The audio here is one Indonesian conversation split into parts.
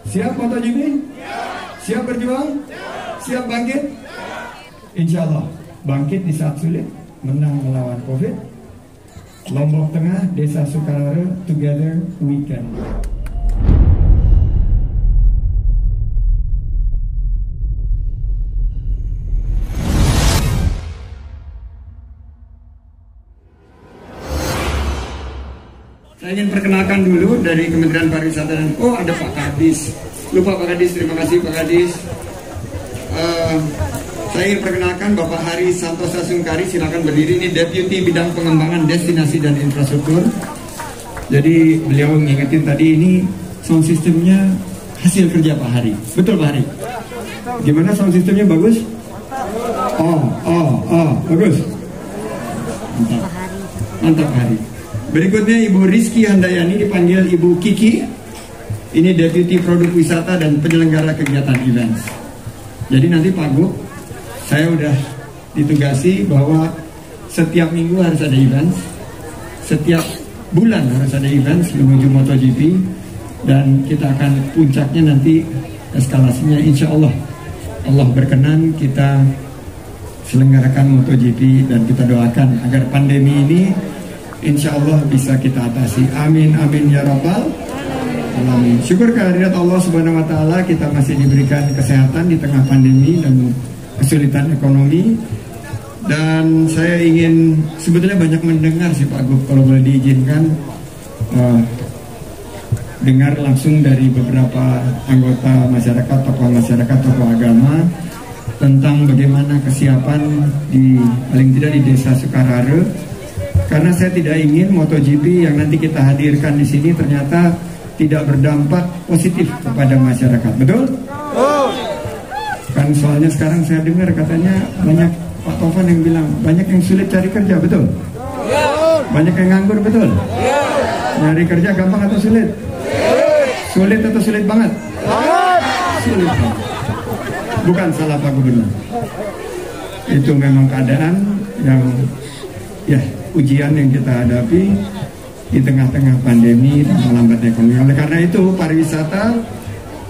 Siap MotoGP? Siap berjuang? Siap bangkit? Insya Allah bangkit di saat sulit, menang melawan COVID. Lombok Tengah, Desa Sukarare, together we can. Saya ingin perkenalkan dulu dari Kementerian Pariwisata dan ada Pak Kadis. Lupa Pak Kadis, terima kasih Pak Kadis. Saya ingin perkenalkan Bapak Hari Santosa Sungkari, silakan berdiri. Ini Deputi Bidang Pengembangan Destinasi dan Infrastruktur. Jadi beliau ngingetin tadi ini sound systemnya hasil kerja Pak Hari. Betul Pak Hari? Gimana sound systemnya, bagus? Bagus. Mantap. Mantap Pak Hari. Berikutnya Ibu Rizky Handayani, dipanggil Ibu Kiki. Ini Deputi Produk Wisata dan Penyelenggara Kegiatan Events. Jadi nanti Pak Gub, saya udah ditugasi bahwa setiap minggu harus ada events, setiap bulan harus ada events menuju MotoGP, dan kita akan puncaknya nanti eskalasinya insya Allah. Allah berkenan kita selenggarakan MotoGP, dan kita doakan agar pandemi ini insya Allah bisa kita atasi. Amin, amin ya rabbal alamin. Syukur kehadirat Allah Subhanahu wa Ta'ala, kita masih diberikan kesehatan di tengah pandemi dan kesulitan ekonomi. Dan saya ingin, sebetulnya banyak mendengar sih Pak Gub, kalau boleh diizinkan dengar langsung dari beberapa anggota masyarakat, tokoh agama, tentang bagaimana kesiapan di, paling tidak di Desa Sukarare. Karena saya tidak ingin MotoGP yang nanti kita hadirkan di sini ternyata tidak berdampak positif kepada masyarakat, betul? Kan soalnya sekarang saya dengar katanya banyak, Pak Tovan yang bilang banyak yang sulit cari kerja, betul? Banyak yang nganggur, betul? Nyari kerja gampang atau sulit? Sulit atau sulit banget? Sulit banget. Bukan salah Pak Gubernur. Itu memang keadaan yang ujian yang kita hadapi di tengah-tengah pandemi dan melambatnya ekonomi. Oleh karena itu pariwisata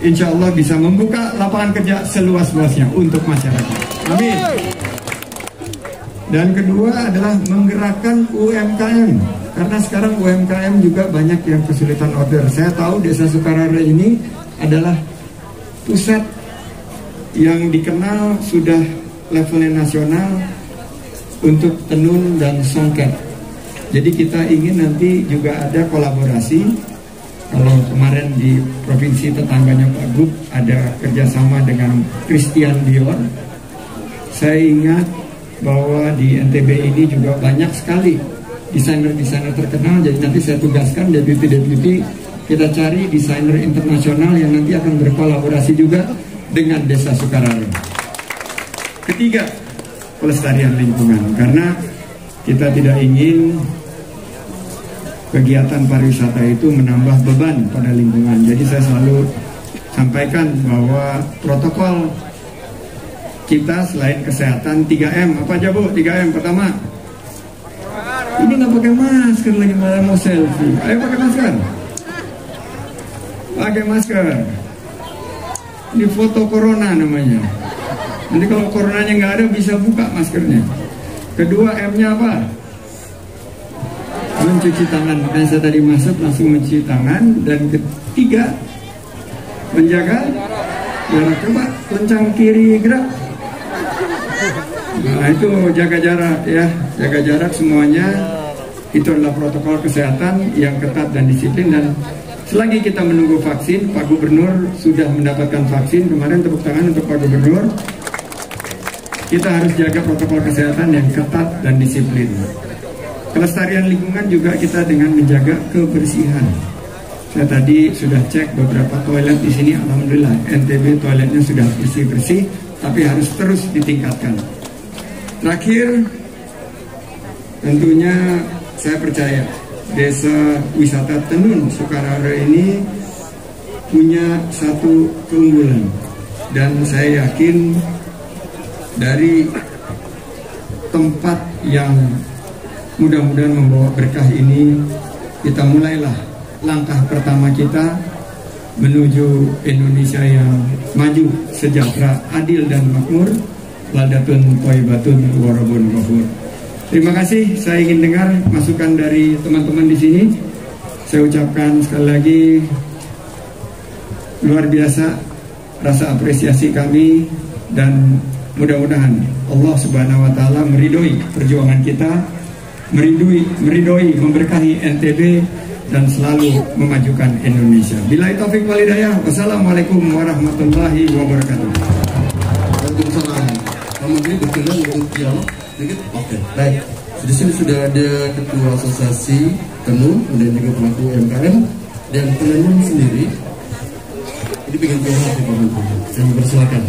insya Allah bisa membuka lapangan kerja seluas-luasnya untuk masyarakat. Amin. Dan kedua adalah menggerakkan UMKM, karena sekarang UMKM juga banyak yang kesulitan order. Saya tahu Desa Sukarare ini adalah pusat yang dikenal sudah levelnya nasional untuk tenun dan songket. Jadi kita ingin nanti juga ada kolaborasi. Kalau kemarin di provinsi tetangganya Pak Gub ada kerjasama dengan Christian Dior. Saya ingat bahwa di NTB ini juga banyak sekali desainer-desainer terkenal. Jadi nanti saya tugaskan deputi-deputi kita cari desainer internasional yang nanti akan berkolaborasi juga dengan Desa Sukarare. Ketiga, pelestarian lingkungan, karena kita tidak ingin kegiatan pariwisata itu menambah beban pada lingkungan. Jadi saya selalu sampaikan bahwa protokol kita selain kesehatan 3M, apa aja Bu? 3M pertama, ini nggak pakai masker lagi, malah mau selfie. Ayo pakai masker, pakai masker. Ini foto corona namanya. Nanti kalau coronanya nggak ada bisa buka maskernya. Kedua M-nya apa? Mencuci tangan. Makanya saya tadi masuk langsung mencuci tangan. Dan ketiga, menjaga jarak. Coba kencang kiri gerak. Nah itu jaga jarak ya, jaga jarak semuanya. Itu adalah protokol kesehatan yang ketat dan disiplin. Dan selagi kita menunggu vaksin, Pak Gubernur sudah mendapatkan vaksin. Kemarin tepuk tangan untuk Pak Gubernur. Kita harus jaga protokol kesehatan yang ketat dan disiplin. Kelestarian lingkungan juga kita dengan menjaga kebersihan. Saya tadi sudah cek beberapa toilet di sini, alhamdulillah NTB toiletnya sudah bersih-bersih, tapi harus terus ditingkatkan. Terakhir, tentunya saya percaya Desa Wisata Tenun Sukarare ini punya satu keunggulan, dan saya yakin dari tempat yang mudah-mudahan membawa berkah ini, kita mulailah langkah pertama kita menuju Indonesia yang maju, sejahtera, adil dan makmur. Baldatun thayyibatun wa rabbun ghafur. Terima kasih. Saya ingin dengar masukan dari teman-teman di sini. Saya ucapkan sekali lagi luar biasa rasa apresiasi kami, dan mudah-mudahan Allah Subhanahu wa taala meridhoi perjuangan kita, meridhoi memberkahi NTB dan selalu memajukan Indonesia. Billahi taufik wal hidayah. Wassalamualaikum warahmatullahi wabarakatuh. Waalaikumsalam. Pak Menteri berkenan untuk dialog sedikit? Oke, baik. Di sini sudah ada Ketua Asosiasi Tenun, kemudian juga pelaku UMKM dan penenun sendiri. Ini pengen bicara Pak Menteri. Saya mempersilakan.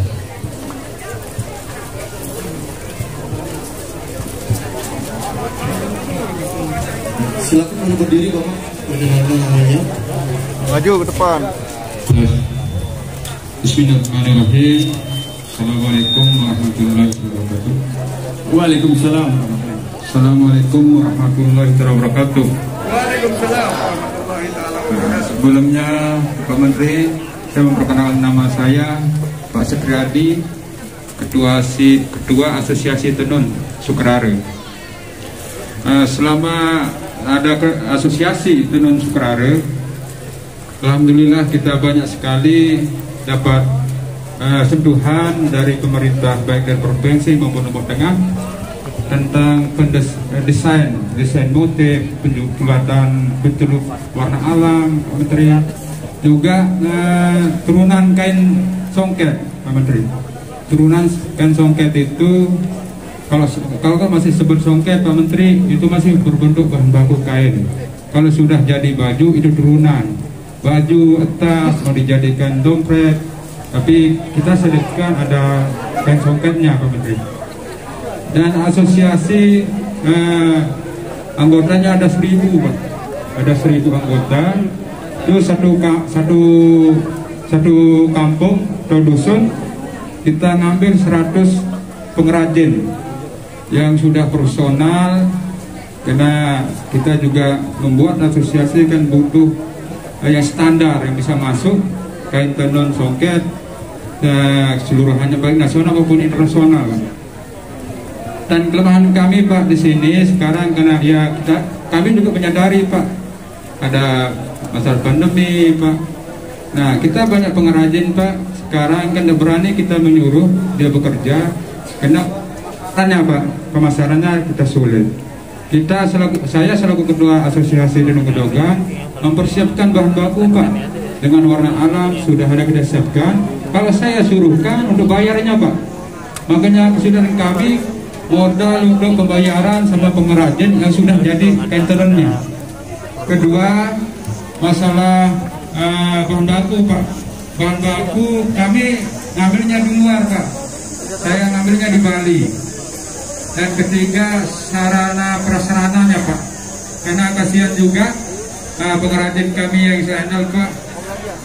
Silakan anda berdiri Bapak, perkenalkan namanya. Maju ke depan. Bismillahirrahmanirrahim. Assalamualaikum warahmatullahi wabarakatuh. Waalaikumsalam. Assalamualaikum warahmatullahi wabarakatuh. Waalaikumsalam warahmatullahi wabarakatuh. Sebelumnya Pak Menteri, saya memperkenalkan nama saya Pak Sukriyadi, Ketua Asosiasi Tenun Sukrare. Selama ada Asosiasi Tenun Sukrare, alhamdulillah kita banyak sekali dapat sentuhan dari pemerintah baik dari provinsi maupun Lombok Tengah tentang desain motif, pembuatan bentuk warna alam, Pak Menteri. Juga turunan kain songket, Pak Menteri. Turunan kain songket itu kalau masih sebut songket, Pak Menteri, itu masih berbentuk bahan baku kain. Kalau sudah jadi baju, itu turunan. Baju atas mau dijadikan dompet, tapi kita selipkan ada kain songketnya, Pak Menteri. Dan asosiasi anggotanya ada 1.000, Pak. Ada 1.000 anggota. Itu satu kampung atau dusun kita ngambil 100 pengrajin yang sudah profesional, karena kita juga membuat asosiasi kan butuh yang standar yang bisa masuk kain tenun songket seluruhannya baik nasional maupun internasional. Dan kelemahan kami Pak di sini sekarang karena ya kami juga menyadari Pak ada masalah pandemi Pak. Nah kita banyak pengrajin Pak sekarang kan berani kita menyuruh dia bekerja karena tanya Pak pemasarannya kita sulit. Saya selaku Ketua Asosiasi Tenun Gedogan mempersiapkan bahan baku Pak dengan warna alam sudah ada kita siapkan. Kalau saya suruhkan untuk bayarnya Pak, makanya kesulitan kami modal untuk pembayaran sama pengrajin yang sudah jadi kain tenunnya. Kedua masalah bahan baku Pak, bahan baku kami ngambilnya di luar Pak, saya ngambilnya di Bali. Dan ketiga sarana prasarananya Pak, karena kasihan juga pengrajin kami yang sandal Pak,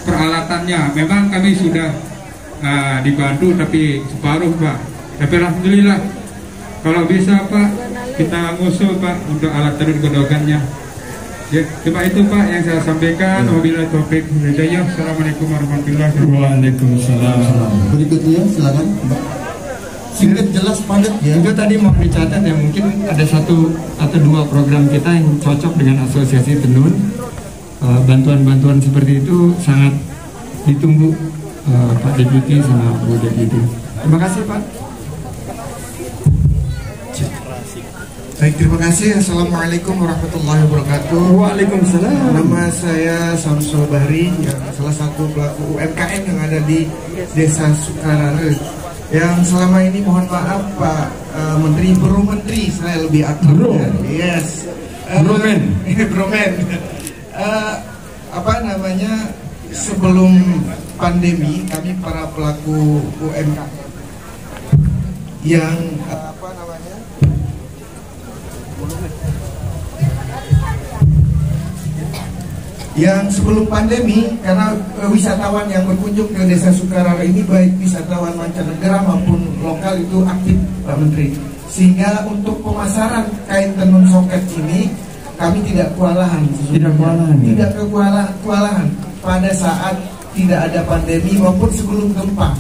peralatannya memang kami sudah dibantu tapi separuh Pak. Tapi alhamdulillah kalau bisa Pak kita ngusul Pak untuk alat tenun gedogannya. Ya, cuma itu Pak yang saya sampaikan. Wabillahi taufiq wal hidayah. Assalamualaikum warahmatullahi wabarakatuh. Waalaikumsalam. Berikutnya silakan Mbak. Singkat jelas padat ya. Itu tadi mau dicatat ya, mungkin ada 1 atau 2 program kita yang cocok dengan asosiasi tenun. Bantuan-bantuan seperti itu sangat ditunggu Pak Deputi sama Bu Deputi. Terima kasih Pak. Baik, terima kasih. Assalamualaikum warahmatullahi wabarakatuh. Waalaikumsalam. Nama saya Samsul Bahri, salah satu pelaku UMKM yang ada di Desa Sukarare. Yang selama ini mohon maaf Pak Menteri, Bro Menteri, saya lebih akrab. Bro. Yes. Bromen. Bromen. Apa namanya? Sebelum pandemi kami para pelaku UMKM yang yang sebelum pandemi, karena wisatawan yang berkunjung ke Desa Sukarare ini baik wisatawan mancanegara maupun lokal itu aktif Pak Menteri, sehingga untuk pemasaran kain tenun songket ini kami tidak kewalahan. Tidak kewalahan. Tidak kewalahan pada saat tidak ada pandemi maupun sebelum gempa.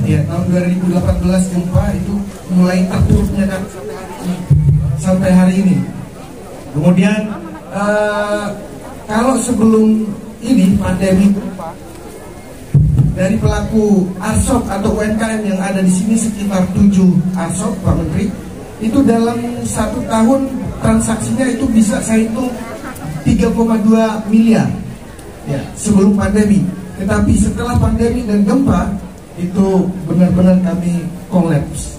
Ya, tahun 2018 gempa itu mulai terpuruknya kan sampai hari ini. Kemudian kalau sebelum ini pandemi gempa, dari pelaku ARSOP atau UMKM yang ada di sini sekitar 7 ARSOP, Pak Menteri, itu dalam 1 tahun transaksinya itu bisa saya hitung 3,2 miliar ya, sebelum pandemi. Tetapi setelah pandemi dan gempa itu benar-benar kami kolaps.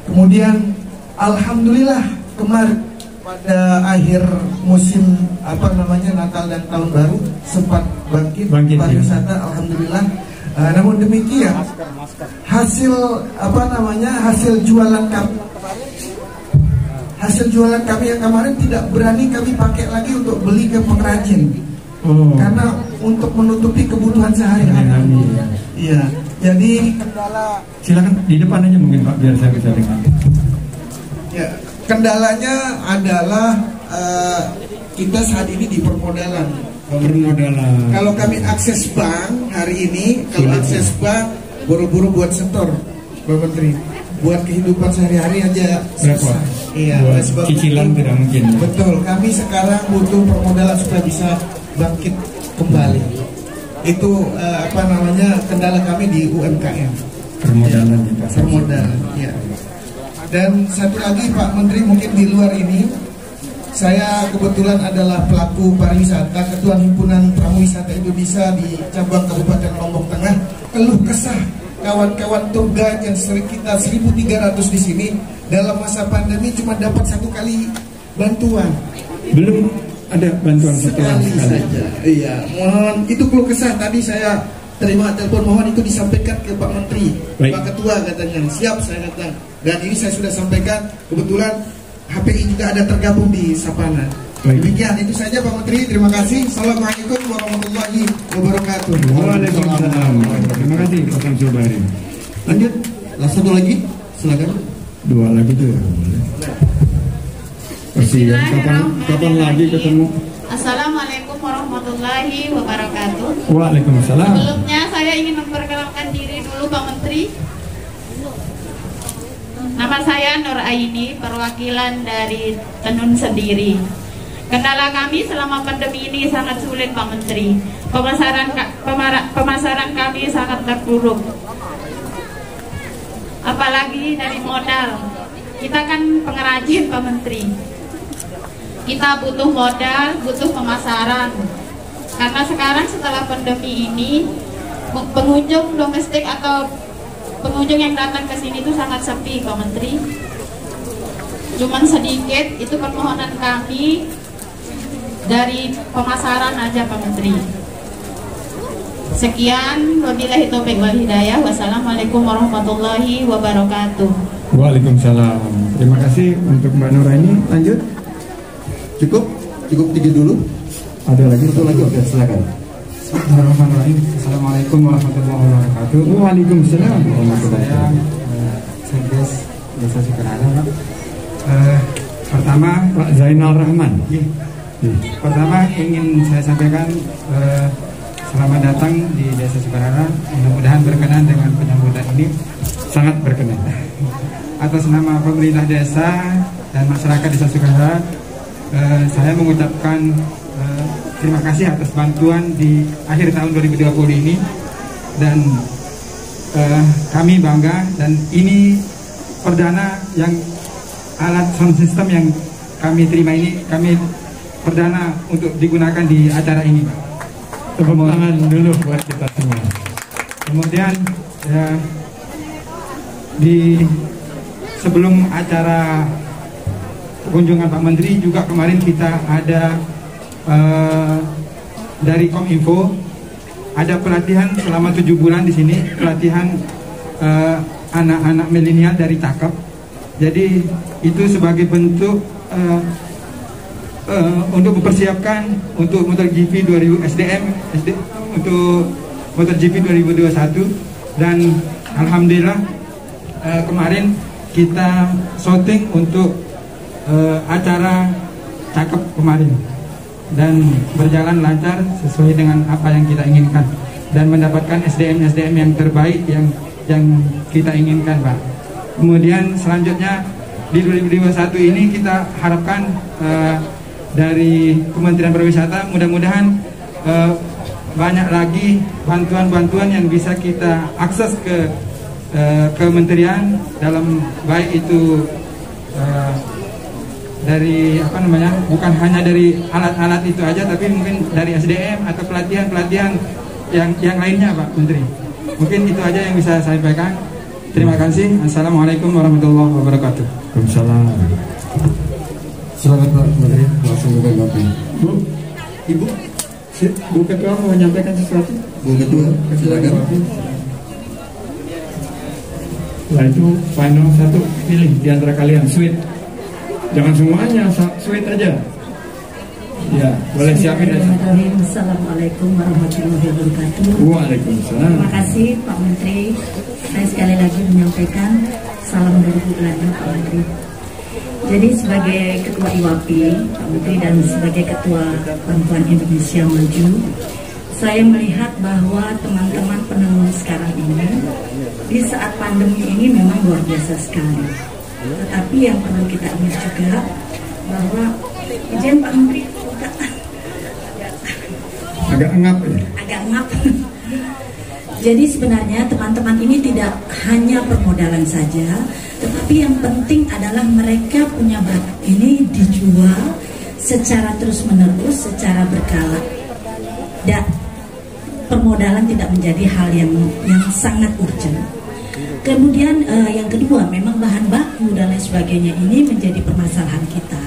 Kemudian alhamdulillah kemarin pada akhir musim Natal dan Tahun Baru sempat bangkit pariwisata, alhamdulillah. Namun demikian hasil jualan kami yang kemarin tidak berani kami pakai lagi untuk beli ke pengrajin. Karena untuk menutupi kebutuhan sehari-hari. Iya. Jadi kendala, silakan di depan aja mungkin Pak biar saya bisa dengar. Ya, kendalanya adalah kita saat ini di permodalan. Kalau kami akses bank hari ini, kalau akses bank buru-buru buat setor, Pak Menteri, buat kehidupan sehari-hari aja repot. Iya, buat cicilan tidak mungkin. Betul, kami sekarang butuh permodalan supaya bisa bangkit kembali. Itu kendala kami di UMKM. Permodalan, ya. Dan satu lagi Pak Menteri, mungkin di luar ini, saya kebetulan adalah pelaku pariwisata, Ketua Himpunan Pramuwisata Indonesia di cabang Kabupaten Lombok Tengah. Keluh kesah kawan-kawan tour guide yang sekitar 1.300 di sini dalam masa pandemi cuma dapat 1 kali bantuan. Belum ada bantuan sekali saja. Iya, mohon itu keluh kesah. Tadi saya terima telepon, mohon itu disampaikan ke Pak Menteri. Baik. Pak Ketua katanya siap, saya katakan. Dan ini saya sudah sampaikan, kebetulan HPI juga ada tergabung di Sapana. Baik. Demikian itu saja Pak Menteri, terima kasih. Assalamualaikum warahmatullahi wabarakatuh. Waalaikumsalam. Terima kasih Pak Samsul Bahri. Lanjut, satu lagi, silakan. 2 lagi tuh. Persiapan kapan lagi ketemu? Assalamualaikum warahmatullahi wabarakatuh. Waalaikumsalam. Sebelumnya saya ingin memperkenalkan diri dulu Pak Menteri. Nama saya Nur Aini, perwakilan dari Tenun Sendiri. Kendala kami selama pandemi ini sangat sulit Pak Menteri. Pemasaran kami sangat terpuruk. Apalagi dari modal. Kita kan pengrajin Pak Menteri. Kita butuh modal, butuh pemasaran. Karena sekarang setelah pandemi ini, pengunjung domestik atau pengunjung yang datang ke sini itu sangat sepi Pak Menteri. Cuman sedikit, itu permohonan kami dari pemasaran aja Pak Menteri. Sekian, wabillahi taufiq wal hidayah. Wassalamualaikum warahmatullahi wabarakatuh. Waalaikumsalam. Terima kasih untuk Mbak Nuraini. Lanjut. Cukup 3 dulu. Ada lagi? Satu lagi, oke, silakan. Bismillahirrahmanirrahim. Assalamualaikum warahmatullahi wabarakatuh. Waalaikumsalam. Saya Serdes Desa Sukarara, Pak. Pertama Pak Zainal Rahman. Pertama ingin saya sampaikan selamat datang di Desa Sukarara. Mudah-mudahan berkenan dengan penyambutan ini. Sangat berkenan. Atas nama pemerintah desa dan masyarakat Desa Sukarara, saya mengucapkan terima kasih atas bantuan di akhir tahun 2020 ini. Dan kami bangga, dan ini perdana yang alat sound system yang kami terima ini, kami perdana untuk digunakan di acara ini, Pak. Tepuk tangan dulu buat kita semua. Kemudian di sebelum acara kunjungan Pak Menteri juga kemarin kita ada dari Kominfo ada pelatihan selama 7 bulan di sini, pelatihan anak-anak milenial dari Cakep. Jadi itu sebagai bentuk untuk mempersiapkan untuk MotoGP 2000 untuk MotoGP 2021. Dan alhamdulillah kemarin kita syuting untuk acara Cakep kemarin dan berjalan lancar sesuai dengan apa yang kita inginkan. dan mendapatkan SDM yang terbaik yang kita inginkan, Pak. Kemudian selanjutnya di 2021 ini kita harapkan dari Kementerian Pariwisata mudah-mudahan banyak lagi bantuan-bantuan yang bisa kita akses ke kementerian, dalam baik itu dari bukan hanya dari alat-alat itu aja, tapi mungkin dari SDM atau pelatihan-pelatihan yang lainnya, Pak Menteri. Mungkin itu aja yang bisa saya sampaikan. Terima kasih. Assalamualaikum warahmatullahi wabarakatuh. Waalaikumsalam. Selamat Pak Menteri, langsung menanggapi. Bu, Ibu, Bu Ketua mau menyampaikan sesuatu? Bu Ketua, silakan. Setelah itu final satu, pilih di antara kalian sweet. Jangan semuanya, sweet aja. Ya, boleh siapin aja. Assalamualaikum warahmatullahi wabarakatuh. Waalaikumsalam. Terima kasih Pak Menteri. Saya sekali lagi menyampaikan salam dari Belanda Pak Menteri. Jadi sebagai Ketua IWAPI Pak Menteri dan sebagai Ketua Perempuan Indonesia Maju, saya melihat bahwa teman-teman penenun sekarang ini di saat pandemi ini memang luar biasa sekali. Tetapi yang perlu kita ingat juga bahwa izin Pak Menteri agak ngap ya? Agak ngap. Jadi sebenarnya teman-teman ini tidak hanya permodalan saja, tetapi yang penting adalah mereka punya bakat ini dijual secara terus-menerus, secara berkala. Dan permodalan tidak menjadi hal yang sangat urgent. Kemudian yang kedua, memang bahan baku dan lain sebagainya ini menjadi permasalahan kita.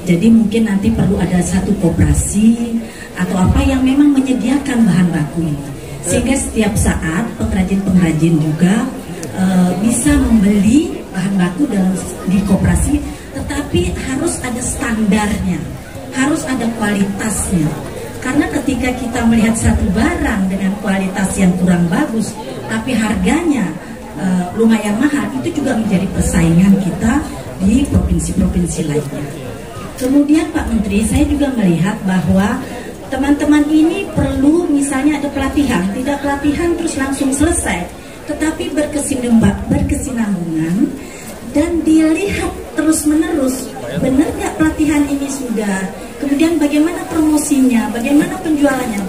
Jadi mungkin nanti perlu ada satu koperasi atau apa yang memang menyediakan bahan baku ini, sehingga setiap saat pengrajin-pengrajin juga bisa membeli bahan baku di koperasi, tetapi harus ada standarnya, harus ada kualitasnya. Karena ketika kita melihat satu barang dengan kualitas yang kurang bagus, tapi harganya lumayan mahal, itu juga menjadi persaingan kita di provinsi-provinsi lainnya. Kemudian Pak Menteri, saya juga melihat bahwa teman-teman ini perlu misalnya ada pelatihan, tidak pelatihan terus langsung selesai, tetapi berkesinambungan dan dilihat terus-menerus, benar nggak pelatihan ini sudah, kemudian bagaimana promosinya, bagaimana penjualannya,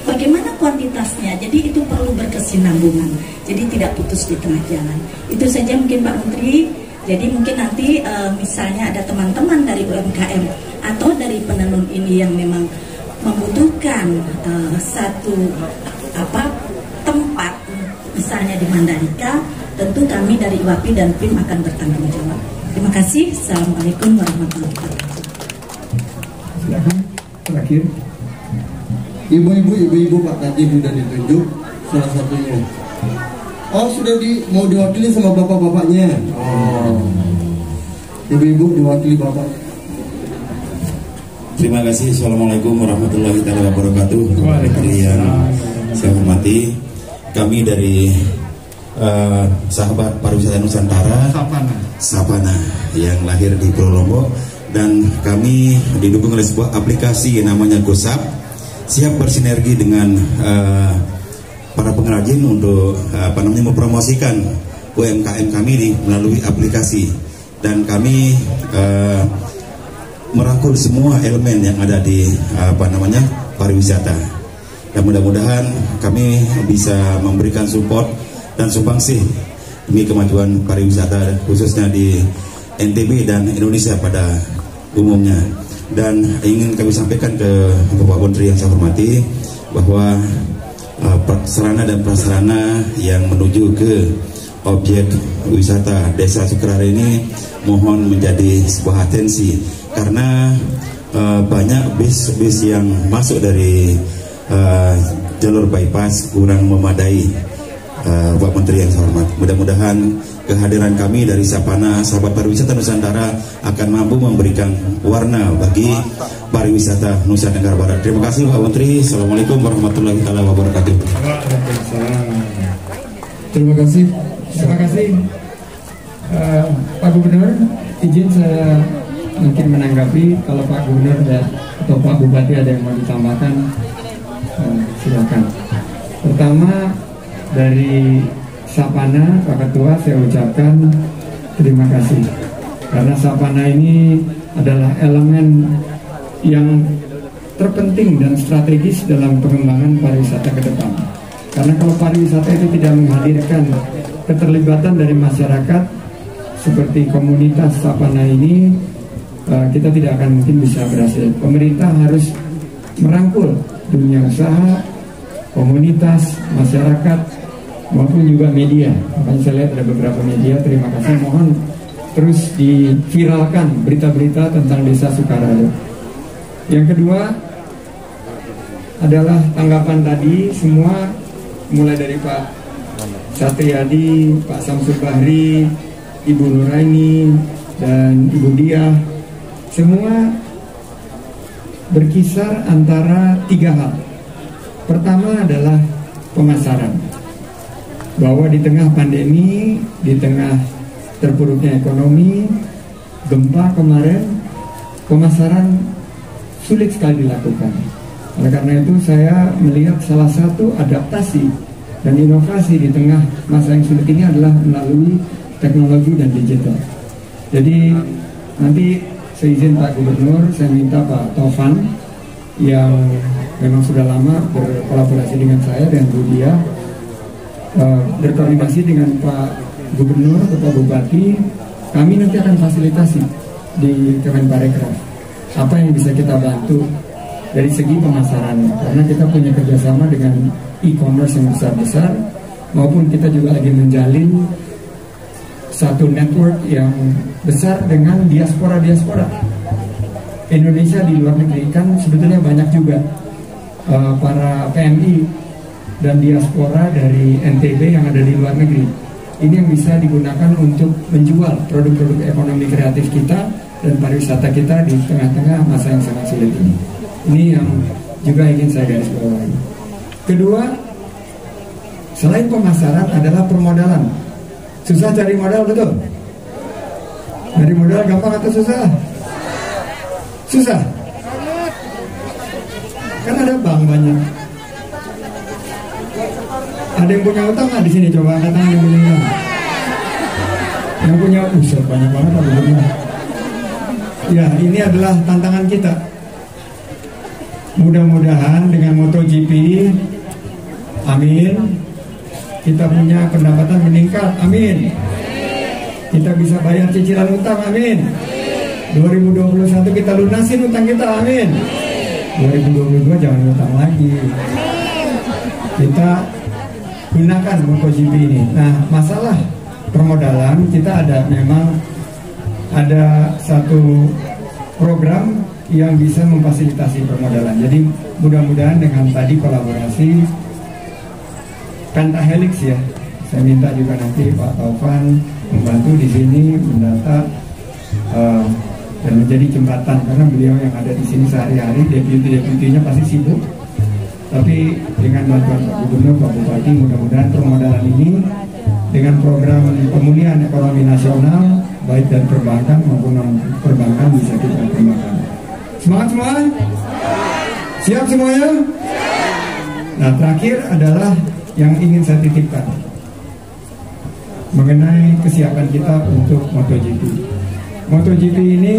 bagaimana kuantitasnya. Jadi itu perlu berkesinambungan, jadi tidak putus di tengah jalan. Itu saja mungkin Pak Menteri. Jadi mungkin nanti misalnya ada teman-teman dari UMKM atau dari penenun ini yang memang membutuhkan satu tempat, misalnya di Mandalika, tentu kami dari IWAPI dan PIM akan bertanggung jawab. Terima kasih. Assalamualaikum warahmatullahi wabarakatuh. Silakan terakhir. Ibu-ibu Pak tadi sudah ditunjuk salah satunya. Oh, sudah mau diwakili sama bapak-bapaknya. Oh, ibu-ibu diwakili bapak. Terima kasih. Assalamualaikum warahmatullahi wabarakatuh. Menteri yang saya hormati, kami dari sahabat pariwisata Nusantara Sapana yang lahir di Pulau Lombok, dan kami didukung oleh sebuah aplikasi yang namanya GoSap, siap bersinergi dengan para pengrajin untuk mempromosikan UMKM kami melalui aplikasi, dan kami merangkul semua elemen yang ada di pariwisata, dan mudah-mudahan kami bisa memberikan support dan sumbangsih demi kemajuan pariwisata khususnya di NTB dan Indonesia pada umumnya. Dan ingin kami sampaikan ke Bapak Menteri yang saya hormati bahwa sarana dan prasarana yang menuju ke objek wisata Desa Sukarara ini mohon menjadi sebuah atensi, karena banyak bis yang masuk dari jalur bypass kurang memadai. Bapak Menteri yang saya hormati, mudah-mudahan kehadiran kami dari Sapana, sahabat pariwisata Nusantara, akan mampu memberikan warna bagi pariwisata Nusa Tenggara Barat. Terima kasih Pak Menteri. Assalamualaikum warahmatullahi wabarakatuh. Terima kasih. Terima kasih Pak Gubernur. Izin saya mungkin menanggapi, kalau Pak Gubernur atau Pak Bupati ada yang mau ditambahkan. silakan. Pertama dari Sapana, Pak Ketua, saya ucapkan terima kasih karena Sapana ini adalah elemen yang terpenting dan strategis dalam pengembangan pariwisata ke depan. Karena kalau pariwisata itu tidak menghadirkan keterlibatan dari masyarakat seperti komunitas Sapana ini, kita tidak akan mungkin bisa berhasil. Pemerintah harus merangkul dunia usaha, komunitas, masyarakat, maupun juga media. Makanya saya lihat ada beberapa media, terima kasih, mohon terus diviralkan berita-berita tentang Desa Sukarare. Yang kedua adalah tanggapan tadi semua, mulai dari Pak Satriadi, Pak Samsul Bahri, Ibu Nuraini, dan Ibu Diah, semua berkisar antara 3 hal. Pertama adalah pemasaran, bahwa di tengah pandemi, di tengah terpuruknya ekonomi, gempa kemarin, pemasaran sulit sekali dilakukan. Oleh karena itu saya melihat salah satu adaptasi dan inovasi di tengah masa yang sulit ini adalah melalui teknologi dan digital. Jadi nanti seizin Pak Gubernur, saya minta Pak Taufan yang memang sudah lama berkolaborasi dengan saya dan Bu Dia, berkoordinasi dengan Pak Gubernur, Bapak Bupati, kami nanti akan fasilitasi di Kemenparekraf apa yang bisa kita bantu dari segi pemasarannya, karena kita punya kerjasama dengan e-commerce yang besar-besar, maupun kita juga lagi menjalin satu network yang besar dengan diaspora-diaspora Indonesia di luar negeri. Kan sebetulnya banyak juga para PMI dan diaspora dari NTB yang ada di luar negeri. Ini yang bisa digunakan untuk menjual produk-produk ekonomi kreatif kita dan pariwisata kita di tengah-tengah masa yang sangat sulit ini. Ini yang juga ingin saya garis bawahi. Kedua, selain pemasaran adalah permodalan. Susah cari modal, betul? Cari modal gampang atau susah? Susah. Kan ada bank banyak. Ada yang punya utang nggak di sini? Coba angkat tangan yang punya utang. Yang punya usaha banyak banget apa benar? Ya, ini adalah tantangan kita. Mudah-mudahan dengan MotoGP, amin, kita punya pendapatan meningkat, amin. Kita bisa bayar cicilan utang, amin. 2021 kita lunasin utang kita, amin. 2022 jangan utang lagi. Kita gunakan MotoGP ini. Nah, masalah permodalan kita memang ada satu program yang bisa memfasilitasi permodalan. Jadi mudah-mudahan dengan tadi kolaborasi Pentahelix ya, saya minta juga nanti Pak Taufan membantu di sini mendata dan menjadi jembatan, karena beliau yang ada di sini sehari-hari, deputi-deputinya pasti sibuk. Tapi dengan bantuan Pak Gubernur, Pak Bupati, mudah-mudahan permodalan ini dengan program pemulihan ekonomi nasional baik dari perbankan maupun non perbankan bisa kita kembangkan. Semangat semua? Siap semuanya? Nah, terakhir adalah yang ingin saya titipkan mengenai kesiapan kita untuk MotoGP. MotoGP ini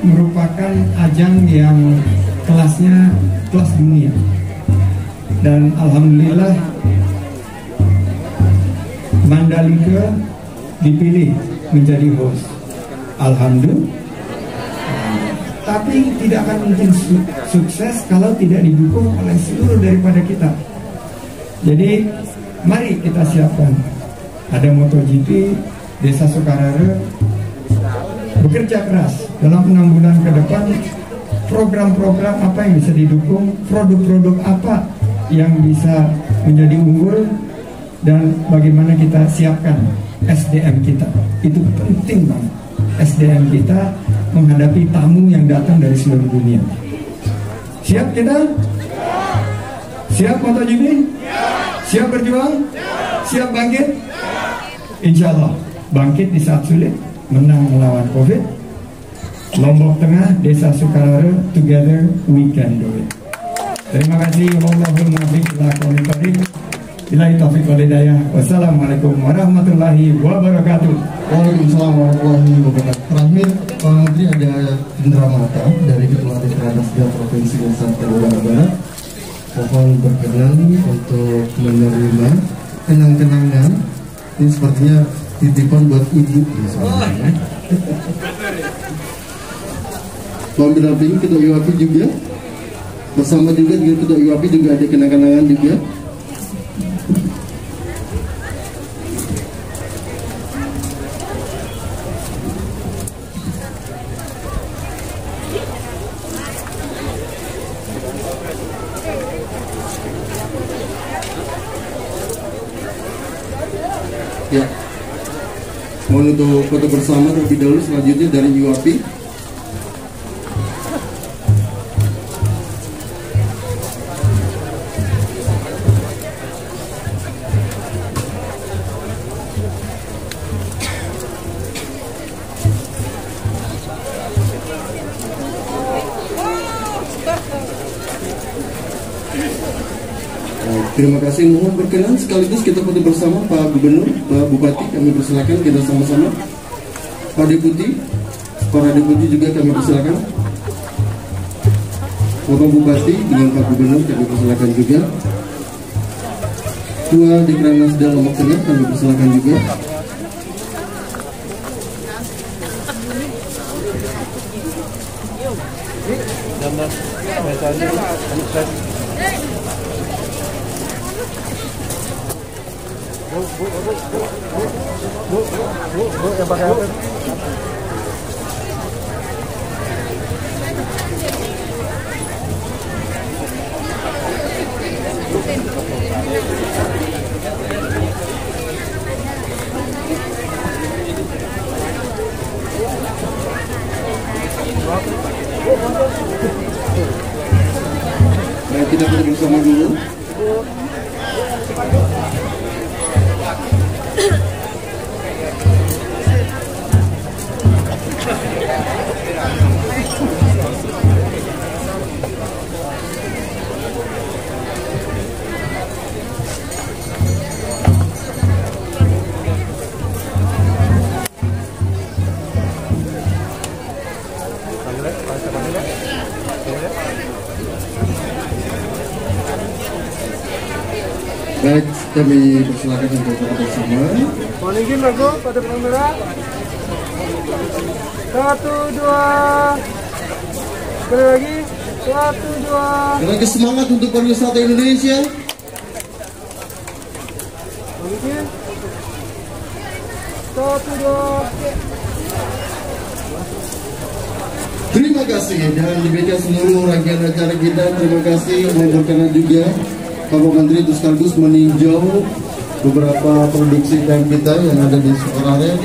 merupakan ajang yang kelasnya kelas dunia, dan alhamdulillah Mandalika dipilih menjadi host. Alhamdulillah. Tapi tidak akan mungkin sukses kalau tidak didukung oleh seluruh daripada kita. Jadi mari kita siapkan. Ada MotoGP, Desa Sukarare bekerja keras dalam 6 bulan ke depan. Program-program apa yang bisa didukung, produk-produk apa yang bisa menjadi unggul, dan bagaimana kita siapkan SDM kita. Itu penting banget. SDM kita menghadapi tamu yang datang dari seluruh dunia. Siap kita? Siap MotoGP? Siap berjuang? Siap bangkit? Insya Allah bangkit di saat sulit, menang melawan COVID. Lombok Tengah, Desa Sukarare, together we can do it. Terima kasih. Wallahul muwaffiq ila aqwamit thoriq. Billahi taufiq wal hidayah. Wassalamualaikum warahmatullahi wabarakatuh. Waalaikumsalam warahmatullahi wabarakatuh. Terakhir, Pak Menteri, ada Indra Mata dari Ketua Dekranasda Provinsi Nusa Tenggara Barat. Mohon berkenan untuk menerima kenang-kenangan. Ini sepertinya titipan buat ibu. Mohon berdampingi Ketua IWAPI juga. Bersama juga dengan Ketua IWAPI juga ada kenang-kenangan juga. Ya, mohon untuk foto bersama terlebih dahulu, selanjutnya dari IWAPI. Terima kasih, mohon berkenan sekaligus kita foto bersama Pak Gubernur, Pak Bupati, kami persilakan kita sama-sama. Pak Deputi, para Deputi juga kami persilakan. Bapak Bupati dengan Pak Gubernur kami persilakan juga. Ketua Dekranasda Lombok Tengah kami persilakan juga. Bu, yang pakai apa? Nah, kita bersama dulu. Baik, kami persilakan untuk foto bersama. Mohon izin Bago pada kamera. 1, 2. Sekali lagi. 1, 2. Kita semangat untuk pariwisata Indonesia. Mohon izin. 1, 2. Terima kasih dan demikian seluruh rangkaian acara kita. Terima kasih, mohon berkenan juga Bapak Menteri itu sekaligus meninjau beberapa produksi UMKM kita yang ada di Sukarare.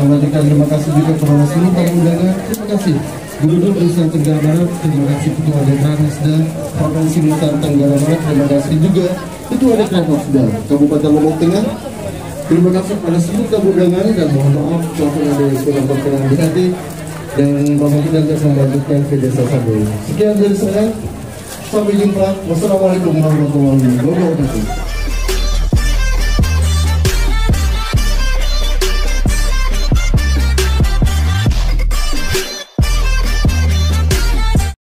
Terima kasih juga kepada seluruh tamu undangan. Terima kasih Gubernur Nusa Tenggara Barat. Terima kasih Ketua Dekranasda Provinsi Nusa Tenggara Barat. Terima kasih juga Ketua Dekranasda Kabupaten Lombok Tengah. Terima kasih pada seluruh tamu undangan dan mohon maaf kalau ada kurang berkenan di hati. Dan Bapak tidak akan melanjutkan ke desa Sabu. Sekian dari saya. Sampai jumpa. Wassalamualaikum warahmatullahi wabarakatuh.